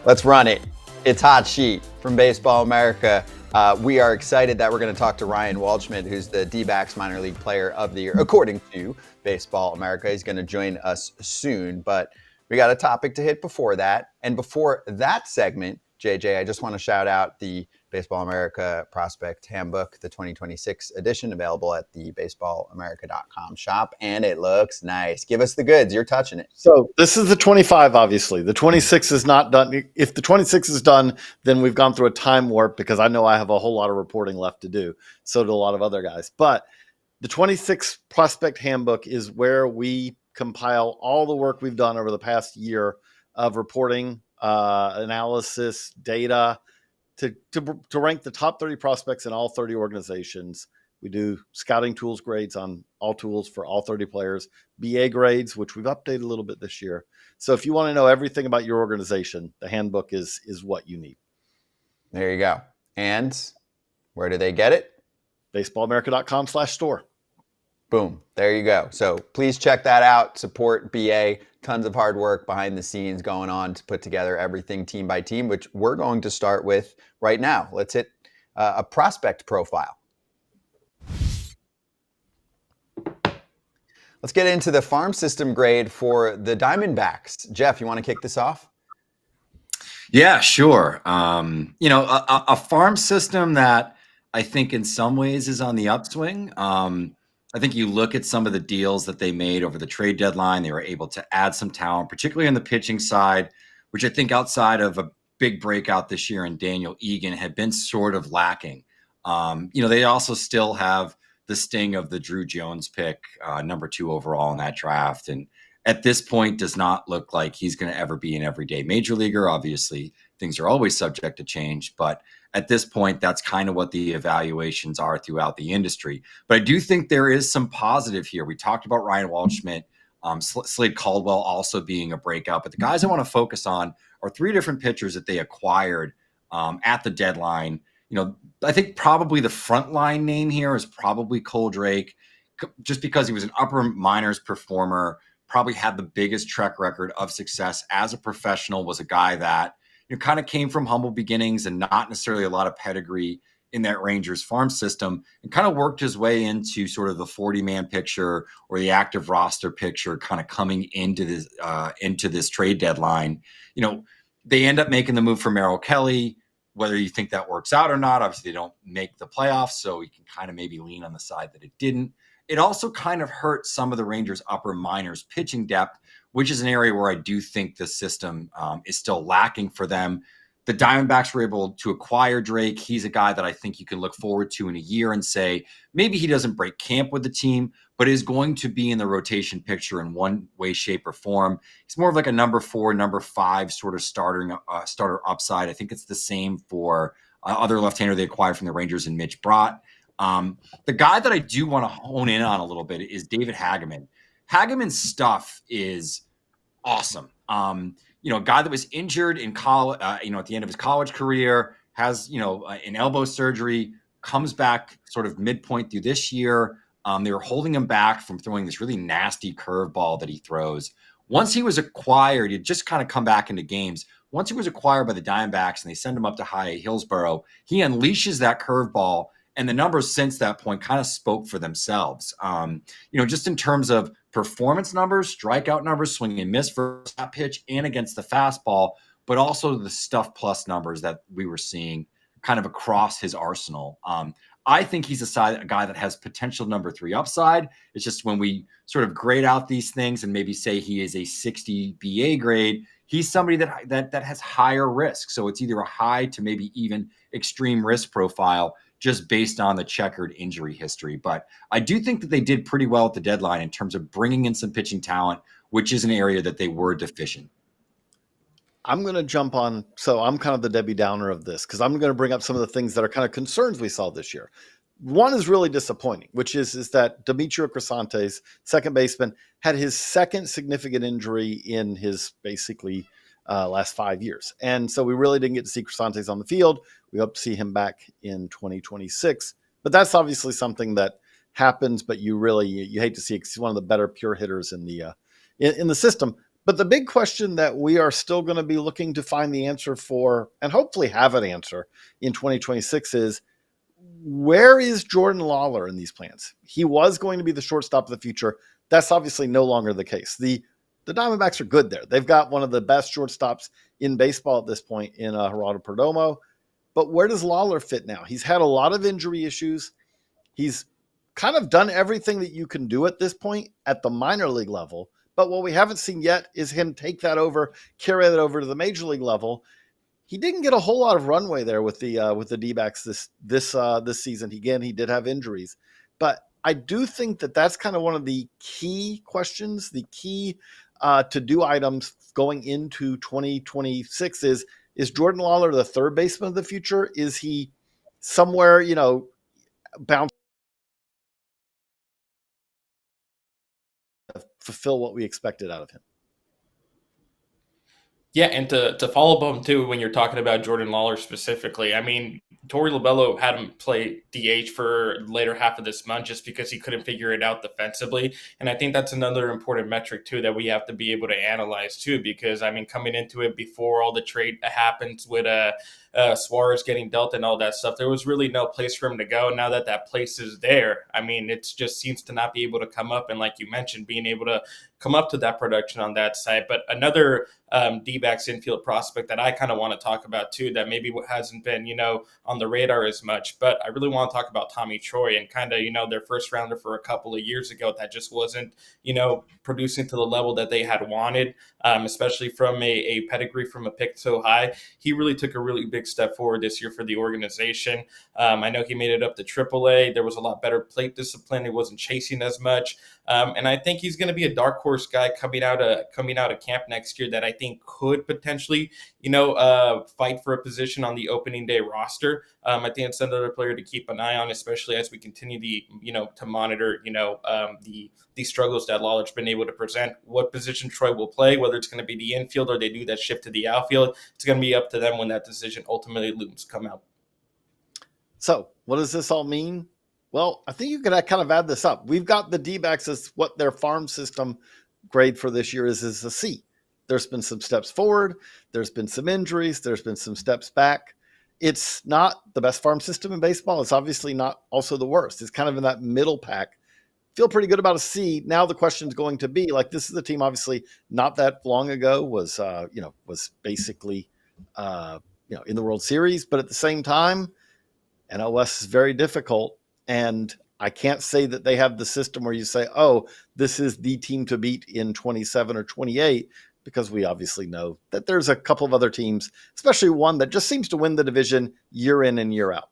Let's run it. It's Hot Sheet from Baseball America. We are excited that we're going to talk to Ryan Waldschmidt, who's the D-backs minor league player of the year, according to Baseball America. He's going to join us soon, but we got a topic to hit before that. And before that segment, JJ, I just want to shout out the Baseball America Prospect Handbook, the 2026 edition, available at the baseballamerica.com shop, and it looks nice. Give us the goods. You're touching it. So this is the 25, obviously. The 26 is not done. If the 26 is done, then we've gone through a time warp because I know I have a whole lot of reporting left to do. So do a lot of other guys. But the 26 Prospect Handbook is where we compile all the work we've done over the past year of reporting, analysis, data, to rank the top 30 prospects in all 30 organizations. We do scouting tools grades on all tools for all 30 players, BA grades, which we've updated a little bit this year. So if you want to know everything about your organization, the handbook is what you need. There you go. And where do they get it? baseballamerica.com/store. Boom. There you go. So please check that out. Support BA. Tons of hard work behind the scenes going on to put together everything team by team, which we're going to start with right now. Let's hit a prospect profile. Let's get into the farm system grade for the Diamondbacks. Geoff, you want to kick this off? Yeah, sure. A farm system that I think in some ways is on the upswing. I think you look at some of the deals that they made over the trade deadline. They were able to add some talent, particularly on the pitching side, which I think outside of a big breakout this year in Daniel Egan had been sort of lacking. They also still have the sting of the Drew Jones pick, number 2 overall in that draft. And at this point does not look like he's going to ever be an everyday major leaguer. Obviously, things are always subject to change, but at this point, that's kind of what the evaluations are throughout the industry. But I do think there is some positive here. We talked about Ryan Waldschmidt, Slade Caldwell also being a breakout. But the guys I want to focus on are 3 different pitchers that they acquired at the deadline. I think probably the frontline name here is probably Cole Drake, just because he was an upper minors performer, probably had the biggest track record of success as a professional, was a guy that kind of came from humble beginnings and not necessarily a lot of pedigree in that Rangers farm system, and kind of worked his way into sort of the 40-man picture or the active roster picture, kind of coming into this trade deadline. They end up making the move for Merrill Kelly. Whether you think that works out or not, obviously they don't make the playoffs, so you can kind of maybe lean on the side that it didn't. It also kind of hurt some of the Rangers' upper minors pitching depth, which is an area where I do think the system is still lacking for them. The Diamondbacks were able to acquire Drake. He's a guy that I think you can look forward to in a year and say, maybe he doesn't break camp with the team, but is going to be in the rotation picture in one way, shape, or form. He's more of like a number 4, number 5 sort of starter upside. I think it's the same for other left-hander they acquired from the Rangers and Mitch Brott. The guy that I do want to hone in on a little bit is David Hageman. Hageman's stuff is awesome. A guy that was injured in college, at the end of his college career, has, an elbow surgery, comes back sort of midpoint through this year. They were holding him back from throwing this really nasty curveball that he throws. Once he was acquired, he'd just kind of come back into games. Once he was acquired by the Diamondbacks and they send him up to High Hillsborough, he unleashes that curveball. And the numbers since that point kind of spoke for themselves. Just in terms of performance numbers, strikeout numbers, swing and miss for that pitch and against the fastball, but also the stuff plus numbers that we were seeing kind of across his arsenal. I think he's a guy that has potential number 3 upside. It's just when we sort of grade out these things and maybe say he is a 60 BA grade, he's somebody that has higher risk. So it's either a high to maybe even extreme risk profile, just based on the checkered injury history. But I do think that they did pretty well at the deadline in terms of bringing in some pitching talent, which is an area that they were deficient. I'm going to jump on. So I'm kind of the Debbie Downer of this because I'm going to bring up some of the things that are kind of concerns we saw this year. One is really disappointing, which is that Demetrio Crisantes, second baseman, had his second significant injury in his basically last 5 years. And so we really didn't get to see Crisantes on the field. We hope to see him back in 2026. But that's obviously something that happens, but you hate to see it 'cause he's one of the better pure hitters in the system. But the big question that we are still going to be looking to find the answer for, and hopefully have an answer in 2026, is where is Jordan Lawler in these plans? He was going to be the shortstop of the future. That's obviously no longer the case. The Diamondbacks are good there. They've got one of the best shortstops in baseball at this point in Gerardo Perdomo. But where does Lawler fit now? He's had a lot of injury issues. He's kind of done everything that you can do at this point at the minor league level. But what we haven't seen yet is him take that over, carry that over to the major league level. He didn't get a whole lot of runway there with the D-backs this season. Again, he did have injuries, but I do think that that's kind of one of the key questions, the key to-do items going into 2026 is Jordan Lawler the third baseman of the future? Is he somewhere, bound to fulfill what we expected out of him? Yeah, and to follow up on too, when you're talking about Jordan Lawler specifically, I mean, Torey Lobello had him play DH for the later half of this month just because he couldn't figure it out defensively. And I think that's another important metric too that we have to be able to analyze too, because I mean, coming into it before all the trade happens with Suarez getting dealt and all that stuff, there was really no place for him to go. Now that that place is there, I mean, it just seems to not be able to come up. And like you mentioned, being able to come up to that production on that side. But another D-backs infield prospect that I kind of want to talk about too, that maybe hasn't been, on the radar as much, but I really want to talk about Tommy Troy and kind of, their first rounder for a couple of years ago that just wasn't, producing to the level that they had wanted, especially from a pedigree from a pick so high. He really took a really big step forward this year for the organization. I know he made it up to AAA. There was a lot better plate discipline. He wasn't chasing as much. And I think he's going to be a dark horse guy coming out of camp next year that I think could potentially, fight for a position on the opening day roster. I think it's another player to keep an eye on, especially as we continue to monitor, the struggles that Lawler's been able to present. What position Troy will play, whether it's going to be the infield or they do that shift to the outfield, it's going to be up to them when that decision ultimately come out. So what does this all mean? Well, I think you could kind of add this up. We've got the D-backs as what their farm system grade for this year is a C. There's been some steps forward. There's been some injuries. There's been some steps back. It's not the best farm system in baseball. It's obviously not also the worst. It's kind of in that middle pack. Feel pretty good about a C. Now the question is going to be, this is the team obviously not that long ago was basically, in the World Series, but at the same time, NOS is very difficult. And I can't say that they have the system where you say, oh, this is the team to beat in 27 or 28, because we obviously know that there's a couple of other teams, especially one that just seems to win the division year in and year out.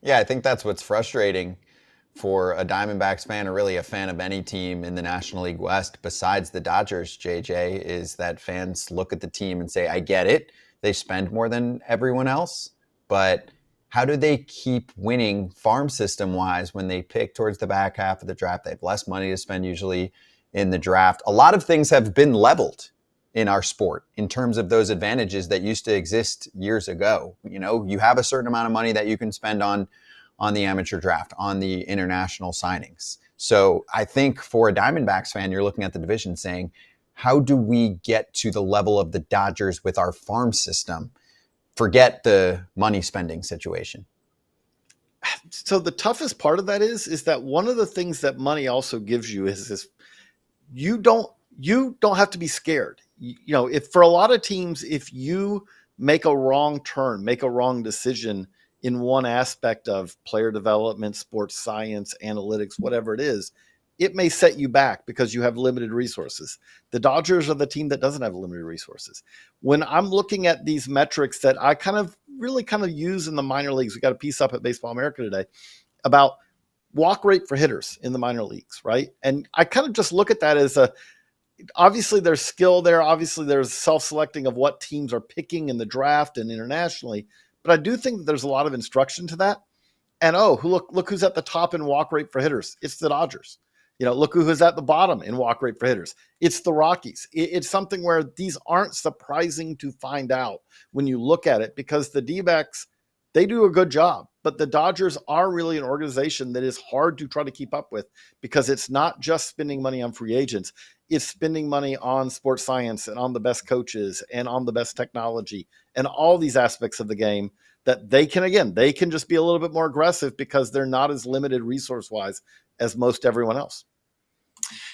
Yeah, I think that's what's frustrating for a Diamondbacks fan or really a fan of any team in the National League West besides the Dodgers, JJ, is that fans look at the team and say, I get it. They spend more than everyone else, but how do they keep winning farm system wise when they pick towards the back half of the draft? They have less money to spend usually in the draft. A lot of things have been leveled in our sport in terms of those advantages that used to exist years ago. You have a certain amount of money that you can spend on the amateur draft, on the international signings. So I think for a Diamondbacks fan, you're looking at the division saying, how do we get to the level of the Dodgers with our farm system? Forget the money spending situation. So the toughest part of that is that one of the things that money also gives you is this: you don't have to be scared. If for a lot of teams, if you make a wrong turn, make a wrong decision in one aspect of player development, sports science, analytics, whatever it is, it may set you back because you have limited resources. The Dodgers are the team that doesn't have limited resources. When I'm looking at these metrics that I really use in the minor leagues, we got a piece up at Baseball America today about walk rate for hitters in the minor leagues, right? And I kind of just look at that as obviously there's skill there. Obviously there's self-selecting of what teams are picking in the draft and internationally. But I do think that there's a lot of instruction to that. And look who's at the top in walk rate for hitters. It's the Dodgers. Look who's at the bottom in walk rate for hitters. It's the Rockies. It's something where these aren't surprising to find out when you look at it, because the D-backs, they do a good job. but the Dodgers are really an organization that is hard to try to keep up with, because it's not just spending money on free agents. It's spending money on sports science and on the best coaches and on the best technology and all these aspects of the game that they can just be a little bit more aggressive because they're not as limited resource wise as most everyone else.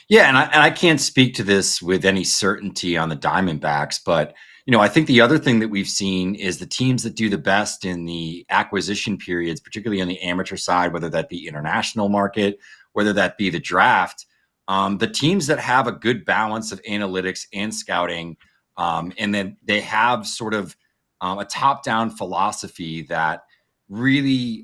Yeah, and I can't speak to this with any certainty on the Diamondbacks, but I think the other thing that we've seen is the teams that do the best in the acquisition periods, particularly on the amateur side, whether that be international market, whether that be the draft, the teams that have a good balance of analytics and scouting, and then they have sort of a top-down philosophy that really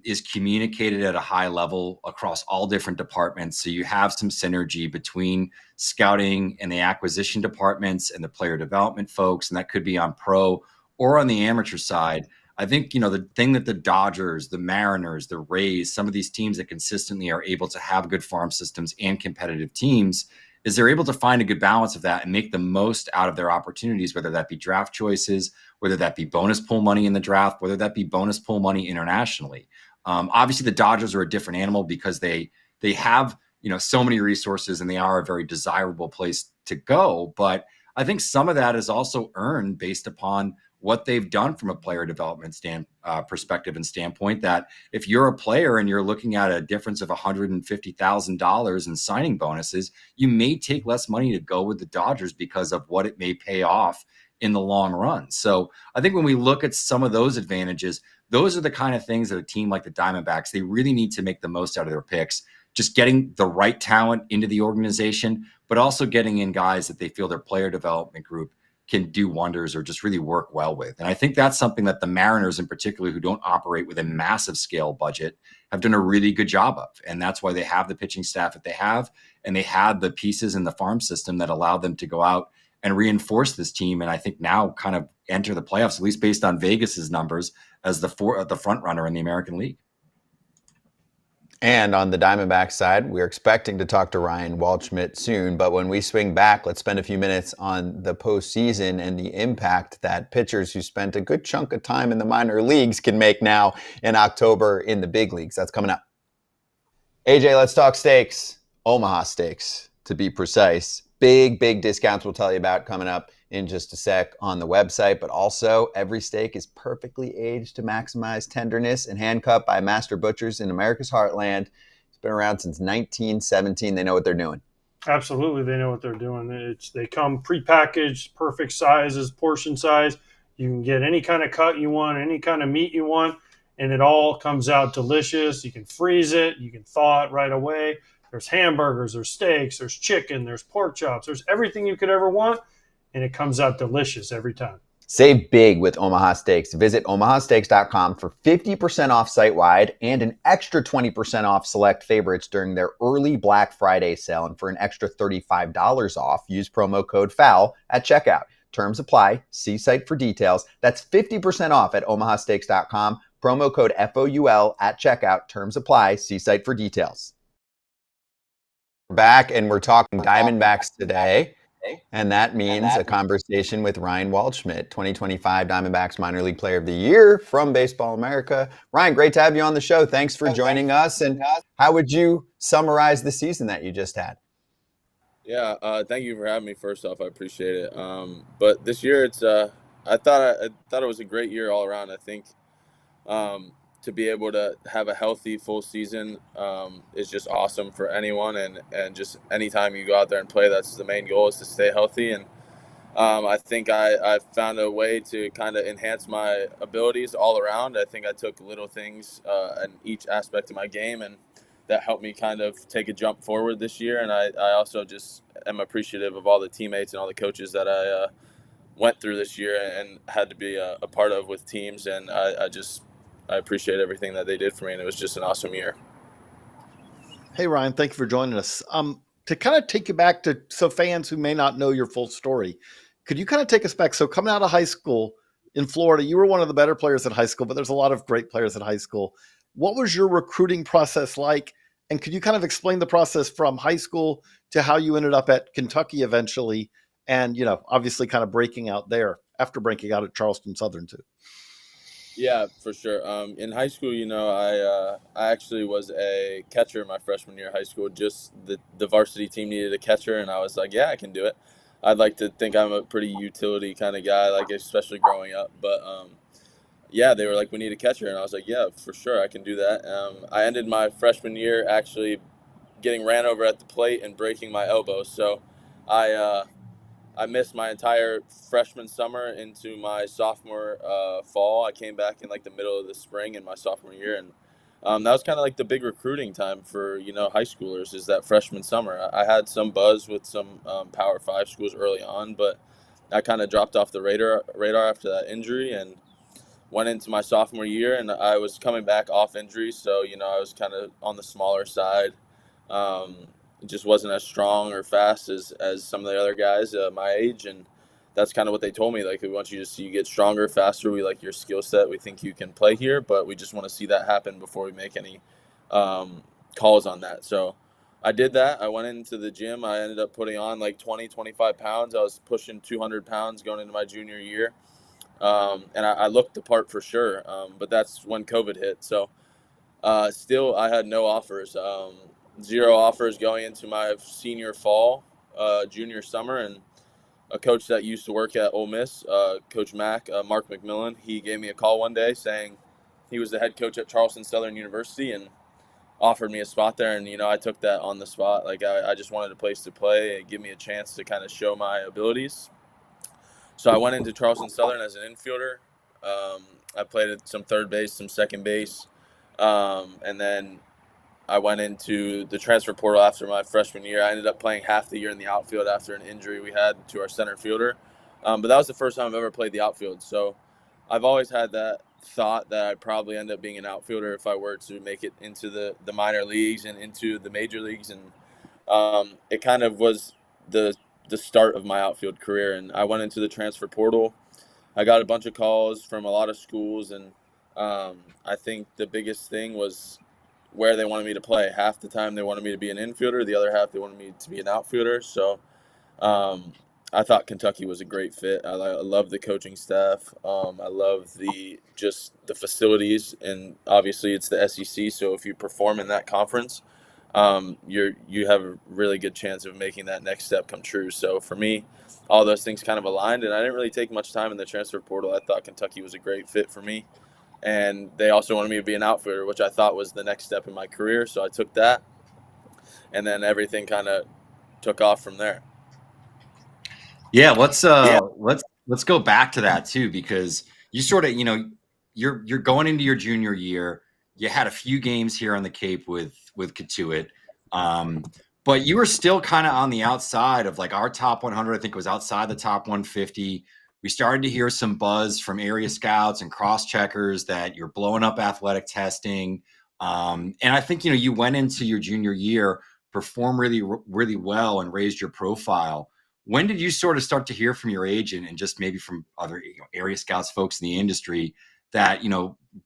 is communicated at a high level across all different departments. So you have some synergy between scouting and the acquisition departments and the player development folks, and that could be on pro or on the amateur side. I think, the thing that the Dodgers, the Mariners, the Rays, some of these teams that consistently are able to have good farm systems and competitive teams is they're able to find a good balance of that and make the most out of their opportunities, whether that be draft choices, whether that be bonus pool money in the draft, whether that be bonus pool money internationally. Obviously, the Dodgers are a different animal because they have so many resources and they are a very desirable place to go. But I think some of that is also earned based upon what they've done from a player development perspective and standpoint, that if you're a player and you're looking at a difference of $150,000 in signing bonuses, you may take less money to go with the Dodgers because of what it may pay off in the long run. So I think when we look at some of those advantages, those are the kind of things that a team like the Diamondbacks, they really need to make the most out of their picks, just getting the right talent into the organization, but also getting in guys that they feel their player development group can do wonders or just really work well with. And I think that's something that the Mariners in particular, who don't operate with a massive scale budget, have done a really good job of. And that's why they have the pitching staff that they have. And they had the pieces in the farm system that allowed them to go out and reinforce this team. And I think now kind of enter the playoffs, at least based on Vegas's numbers, as the front runner in the American League. And on the Diamondbacks side, we're expecting to talk to Ryan Waldschmidt soon. But when we swing back, let's spend a few minutes on the postseason and the impact that pitchers who spent a good chunk of time in the minor leagues can make now in October in the big leagues. That's coming up. AJ, let's talk steaks. Omaha Steaks, to be precise. Big discounts we'll tell you about coming up in just a sec on the website, but also every steak is perfectly aged to maximize tenderness and hand-cut by master butchers in America's heartland. It's been around since 1917. They know what they're doing. Absolutely, they know what they're doing. They come prepackaged, perfect sizes, portion size. You can get any kind of cut you want, any kind of meat you want, and it all comes out delicious. You can freeze it. You can thaw it right away. There's hamburgers, there's steaks, there's chicken, there's pork chops. There's everything you could ever want, and it comes out delicious every time. Save big with Omaha Steaks. Visit omahasteaks.com for 50% off site-wide and an extra 20% off select favorites during their early Black Friday sale. And for an extra $35 off, use promo code FOUL at checkout. Terms apply. See site for details. That's 50% off at omahasteaks.com. Promo code FOUL at checkout. Terms apply. See site for details. We're back, and we're talking Diamondbacks today. And that means a conversation with Ryan Waldschmidt, 2025 Diamondbacks Minor League Player of the Year from Baseball America. Ryan, great to have you on the show. Thanks for joining us. And how would you summarize the season that you just had? Yeah, thank you for having me. First off, I appreciate it. But this year, I thought it was a great year all around. I think to be able to have a healthy full season is just awesome for anyone, and just anytime you go out there and play, that's the main goal, is to stay healthy. And I think I found a way to kind of enhance my abilities all around. I think I took little things in each aspect of my game, and that helped me kind of take a jump forward this year. And I also just am appreciative of all the teammates and all the coaches that I went through this year and had to be a part of with teams. And I appreciate everything that they did for me, and it was just an awesome year. Hey, Ryan, thank you for joining us. To kind of take you back to, so fans who may not know your full story, could you kind of take us back? So coming out of high school in Florida, you were one of the better players at high school, but there's a lot of great players at high school. What was your recruiting process like? And could you kind of explain the process from high school to how you ended up at Kentucky eventually? And, obviously kind of breaking out there after breaking out at Charleston Southern too. Yeah, for sure. In high school, I actually was a catcher my freshman year of high school. Just the varsity team needed a catcher, and I was like, yeah, I can do it. I'd like to think I'm a pretty utility kind of guy, like especially growing up. But yeah, they were like, we need a catcher, and I was like, yeah, for sure, I can do that. I ended my freshman year actually getting ran over at the plate and breaking my elbow, so I I missed my entire freshman summer into my sophomore fall. I came back in like the middle of the spring in my sophomore year, and that was kind of like the big recruiting time for high schoolers is that freshman summer. I had some buzz with some Power Five schools early on, but I kind of dropped off the radar after that injury and went into my sophomore year, and I was coming back off injury, so I was kind of on the smaller side. Um, it just wasn't as strong or fast as some of the other guys my age, and that's kind of what they told me. Like, we want you to see you get stronger, faster. We like your skill set. We think you can play here, but we just want to see that happen before we make any calls on that. So I did that. I went into the gym. I ended up putting on like 20, 25 pounds. I was pushing 200 pounds going into my junior year. And I looked the part for sure, but that's when COVID hit. So still, I had no offers, zero offers going into my senior fall, junior summer. And a coach that used to work at Ole Miss, Coach Mark McMillan, he gave me a call one day saying he was the head coach at Charleston Southern University and offered me a spot there. And, I took that on the spot. Like, I just wanted a place to play and give me a chance to kind of show my abilities. So I went into Charleston Southern as an infielder. I played some third base, some second base, and then I went into the transfer portal after my freshman year. I ended up playing half the year in the outfield after an injury we had to our center fielder. But that was the first time I've ever played the outfield. So I've always had that thought that I'd probably end up being an outfielder if I were to make it into the minor leagues and into the major leagues. And it kind of was the start of my outfield career. And I went into the transfer portal. I got a bunch of calls from a lot of schools, and I think the biggest thing was where they wanted me to play. Half the time they wanted me to be an infielder, the other half they wanted me to be an outfielder. So I thought Kentucky was a great fit. I love the coaching staff. I love the facilities, and obviously it's the SEC. So if you perform in that conference, you have a really good chance of making that next step come true. So for me, all those things kind of aligned, and I didn't really take much time in the transfer portal. I thought Kentucky was a great fit for me, and they also wanted me to be an outfielder, which I thought was the next step in my career. So I took that, and then everything kind of took off from there. Yeah, let's go back to that too, because you sort of, you're going into your junior year. You had a few games here on the Cape with Katuitt, but you were still kind of on the outside of like our top 100. I think it was outside the top 150. We started to hear some buzz from area scouts and cross checkers that you're blowing up athletic testing, and I think you went into your junior year, performed really really well, and raised your profile. When did you sort of start to hear from your agent and just maybe from other area scouts, folks in the industry, that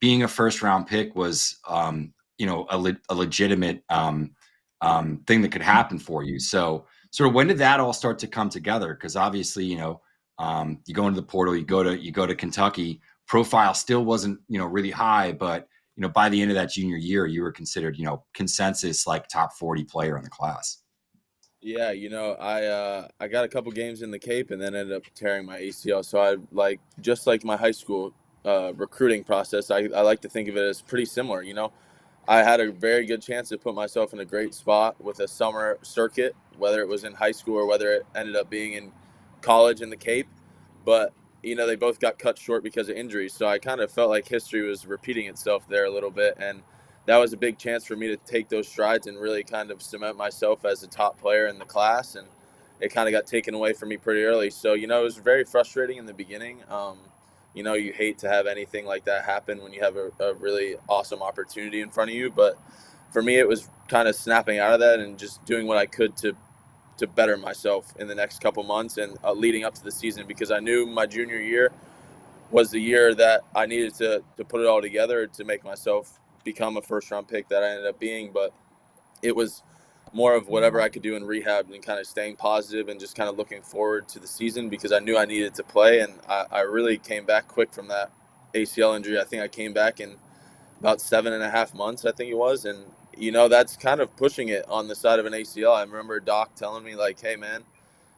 being a first round pick was a legitimate thing that could happen for you? So sort of when did that all start to come together? Because obviously you go into the portal, you go to Kentucky, profile still wasn't really high, but by the end of that junior year you were considered consensus like top 40 player in the class. Yeah, I got a couple games in the Cape and then ended up tearing my ACL. So I just like my high school recruiting process. I like to think of it as pretty similar. I had a very good chance to put myself in a great spot with a summer circuit, whether it was in high school or whether it ended up being in college in the Cape. But they both got cut short because of injuries. So I kind of felt like history was repeating itself there a little bit, and that was a big chance for me to take those strides and really kind of cement myself as a top player in the class. And it kind of got taken away from me pretty early. So, it was very frustrating in the beginning. You hate to have anything like that happen when you have a really awesome opportunity in front of you. But for me, it was kind of snapping out of that and just doing what I could to better myself in the next couple months and leading up to the season, because I knew my junior year was the year that I needed to put it all together to make myself become a first-round pick that I ended up being. But it was more of whatever I could do in rehab and kind of staying positive and just kind of looking forward to the season, because I knew I needed to play. And I really came back quick from that ACL injury. I think I came back in about 7.5 months, I think it was. And, that's kind of pushing it on the side of an ACL. I remember Doc telling me, like, hey, man,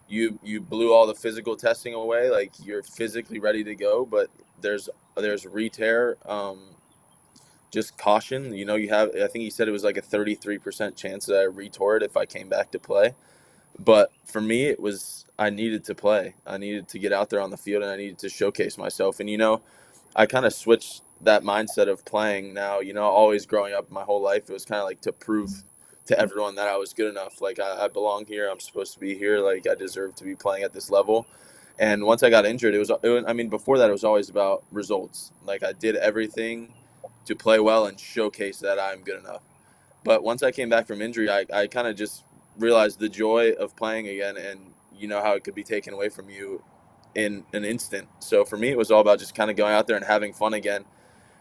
you blew all the physical testing away. Like, you're physically ready to go, but there's re-tear. Just caution. You have, I think he said it was like a 33% chance that I re-tore it if I came back to play. But for me, it was, I needed to play. I needed to get out there on the field, and I needed to showcase myself. And, I kind of switched that mindset of playing now. Always growing up my whole life, it was kind of like to prove to everyone that I was good enough. Like, I belong here. I'm supposed to be here. Like, I deserve to be playing at this level. And once I got injured, before that, it was always about results. Like, I did everything to play well and showcase that I'm good enough. But once I came back from injury, I kind of just realized the joy of playing again, and how it could be taken away from you in an instant. So for me, it was all about just kind of going out there and having fun again.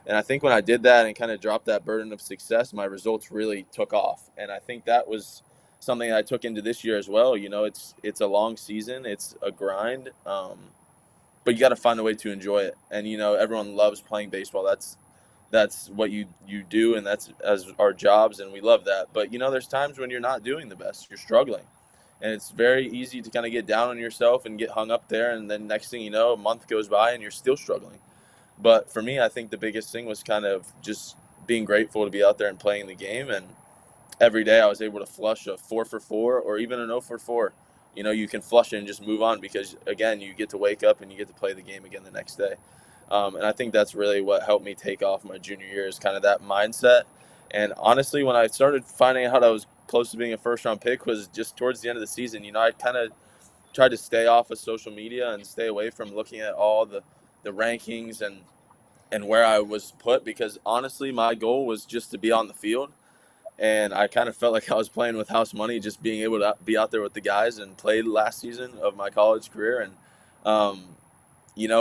And I think when I did that and kind of dropped that burden of success, my results really took off. And I think that was something I took into this year as well. It's a long season, it's a grind, but you got to find a way to enjoy it. And everyone loves playing baseball. That's what you do, and that's as our jobs, and we love that. But there's times when you're not doing the best, you're struggling, and it's very easy to kind of get down on yourself and get hung up there, and then next thing you know, a month goes by and you're still struggling. But for me, I think the biggest thing was kind of just being grateful to be out there and playing the game. And every day I was able to flush a 4 for 4 or even an 0 for 4. You can flush it and just move on, because again, you get to wake up and you get to play the game again the next day. And I think that's really what helped me take off my junior year, is kind of that mindset. And honestly, when I started finding out I was close to being a first-round pick was just towards the end of the season. I kind of tried to stay off of social media and stay away from looking at all the rankings and where I was put, because honestly, my goal was just to be on the field. And I kind of felt like I was playing with house money, just being able to be out there with the guys, and played last season of my college career. And,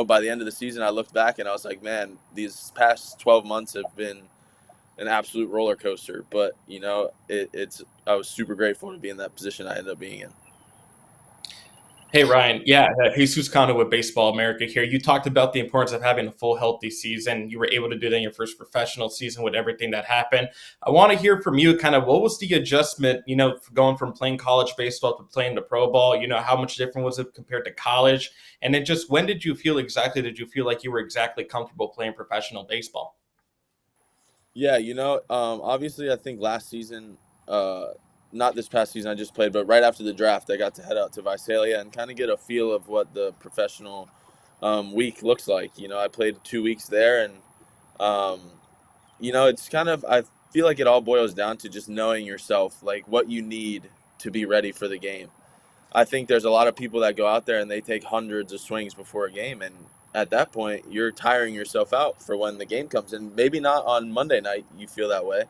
by the end of the season, I looked back and I was like, man, these past 12 months have been an absolute roller coaster. But, I was super grateful to be in that position I ended up being in. Hey, Ryan. Yeah, Jesús Cano with Baseball America here. You talked about the importance of having a full, healthy season. You were able to do that in your first professional season with everything that happened. I want to hear from you kind of what was the adjustment, going from playing college baseball to playing the pro ball? How much different was it compared to college? And then just when did you feel like you were exactly comfortable playing professional baseball? Yeah, obviously I think last season, not this past season I just played, but right after the draft, I got to head out to Visalia and kind of get a feel of what the professional week looks like. I played 2 weeks there, and, it's kind of, I feel like it all boils down to just knowing yourself, like what you need to be ready for the game. I think there's a lot of people that go out there and they take hundreds of swings before a game, and at that point, you're tiring yourself out for when the game comes. And maybe not on Monday night you feel that way,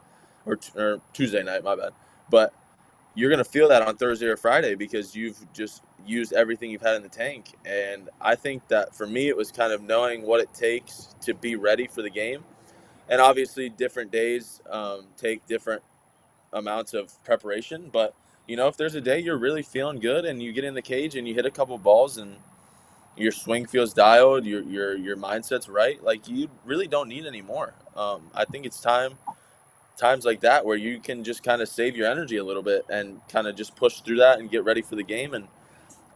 or Tuesday night, my bad. But you're going to feel that on Thursday or Friday, because you've just used everything you've had in the tank. And I think that for me, it was kind of knowing what it takes to be ready for the game. And obviously different days take different amounts of preparation. But, if there's a day you're really feeling good and you get in the cage and you hit a couple balls and your swing feels dialed, your mindset's right, like, you really don't need any more. I think it's times like that where you can just kind of save your energy a little bit and kind of just push through that and get ready for the game. And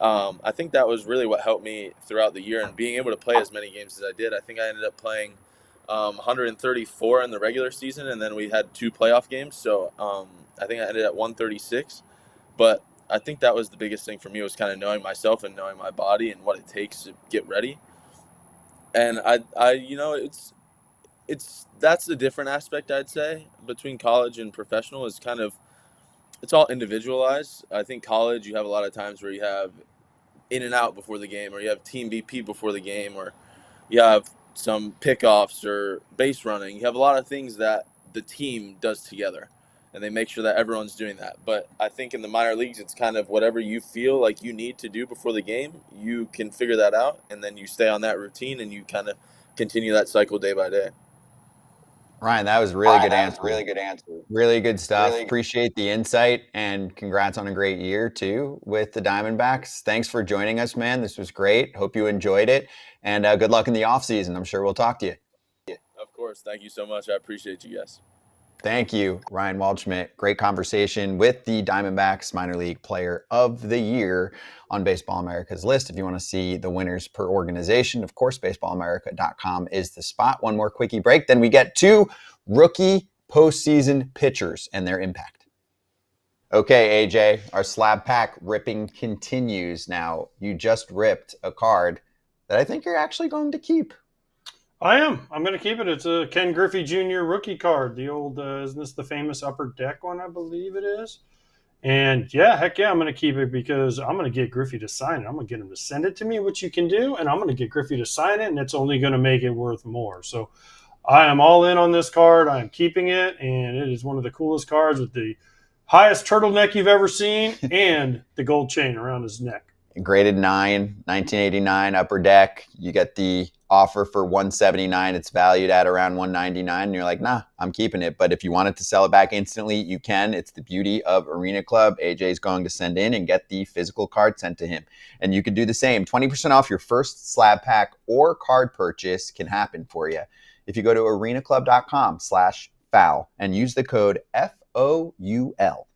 I think that was really what helped me throughout the year, and being able to play as many games as I did. I think I ended up playing 134 in the regular season, and then we had 2 playoff games. So I think I ended at 136. But I think that was the biggest thing for me, was kind of knowing myself and knowing my body and what it takes to get ready. And that's the different aspect, I'd say, between college and professional, is kind of, it's all individualized. I think college, you have a lot of times where you have in and out before the game, or you have team BP before the game, or you have some pickoffs or base running. You have a lot of things that the team does together, and they make sure that everyone's doing that. But I think in the minor leagues, it's kind of whatever you feel like you need to do before the game, you can figure that out, and then you stay on that routine and you kind of continue that cycle day by day. Ryan, that was a really good answer. Really good stuff. Appreciate the insight, and congrats on a great year too with the Diamondbacks. Thanks for joining us, man. This was great. Hope you enjoyed it, and good luck in the off season. I'm sure we'll talk to you. course. Thank you so much. I appreciate you guys. Thank you, Ryan Waldschmidt. Great conversation with the Diamondbacks minor league player of the year on Baseball America's list. If you want to see the winners per organization, of course, baseballamerica.com is the spot. One more quickie break. Then we get to rookie postseason pitchers and their impact. Okay, AJ, our slab pack ripping continues. Now, you just ripped a card that I think you're actually going to keep. I am. I'm going to keep it. It's a Ken Griffey Jr. rookie card. The old, isn't this the famous upper deck one? I believe it is. And yeah, heck yeah, I'm going to keep it because I'm going to get Griffey to sign it. I'm going to get him to send it to me, which you can do, and I'm going to get Griffey to sign it, and it's only going to make it worth more. So I am all in on this card. I am keeping it, and it is one of the coolest cards with the highest turtleneck you've ever seen and the gold chain around his neck. Graded 9, 1989 upper deck. You get the offer for $179. It's valued at around $199. And you're like, nah, I'm keeping it. But if you wanted to sell it back instantly, you can. It's the beauty of Arena Club. AJ is going to send in and get the physical card sent to him. And you can do the same. 20% off your first slab pack or card purchase can happen for you if you go to arenaclub.com/foul and use the code FOUL.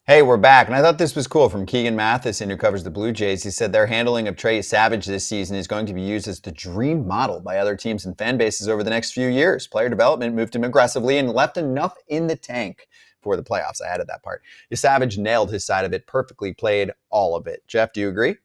Hey, we're back. And I thought this was cool from Keegan Matheson, who covers the Blue Jays. He said their handling of Trey Savage this season is going to be used as the dream model by other teams and fan bases over the next few years. Player development moved him aggressively and left enough in the tank for the playoffs. I added that part. Savage nailed his side of it perfectly, played all of it. Geoff, do you agree?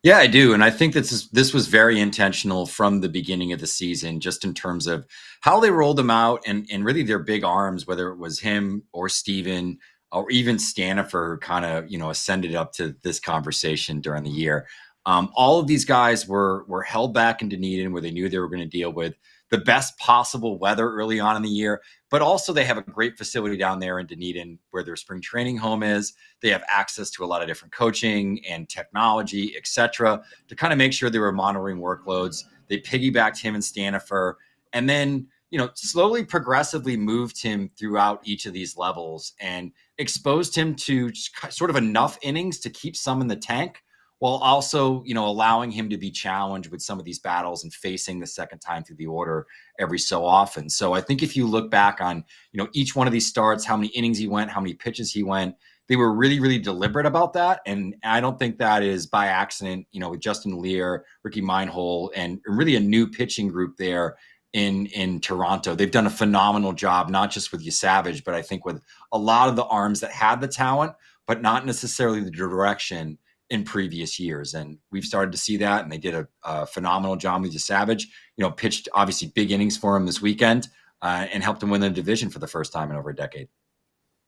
Yeah, I do. And I think this was very intentional from the beginning of the season, just in terms of how they rolled him out and really their big arms, whether it was him or Steven, or even Stanifer, who kind of, ascended up to this conversation during the year. All of these guys were held back in Dunedin, where they knew they were going to deal with the best possible weather early on in the year. But also they have a great facility down there in Dunedin where their spring training home is. They have access to a lot of different coaching and technology, et cetera, to kind of make sure they were monitoring workloads. They piggybacked him and Stanifer, and then, slowly, progressively moved him throughout each of these levels and exposed him to sort of enough innings to keep some in the tank, while also, allowing him to be challenged with some of these battles and facing the second time through the order every so often. So I think if you look back on, each one of these starts, how many innings he went, how many pitches he went, they were really, really deliberate about that. And I don't think that is by accident, with Justin Lear, Ricky Meinhol, and really a new pitching group there in Toronto. They've done a phenomenal job, not just with Savage, but I think with a lot of the arms that had the talent, but not necessarily the direction in previous years. And we've started to see that, and they did a phenomenal job with Savage, pitched obviously big innings for him this weekend and helped him win the division for the first time in over a decade.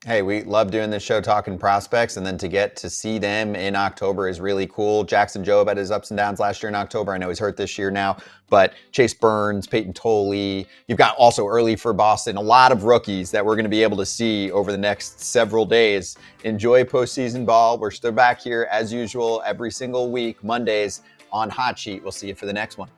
Hey, we love doing this show, talking prospects, and then to get to see them in October is really cool. Jackson Jobe had his ups and downs last year in October. I know he's hurt this year now, but Chase Burns, Peyton Tolley, you've got also early for Boston, a lot of rookies that we're going to be able to see over the next several days. Enjoy postseason ball. We're still back here as usual every single week, Mondays on Hot Sheet. We'll see you for the next one.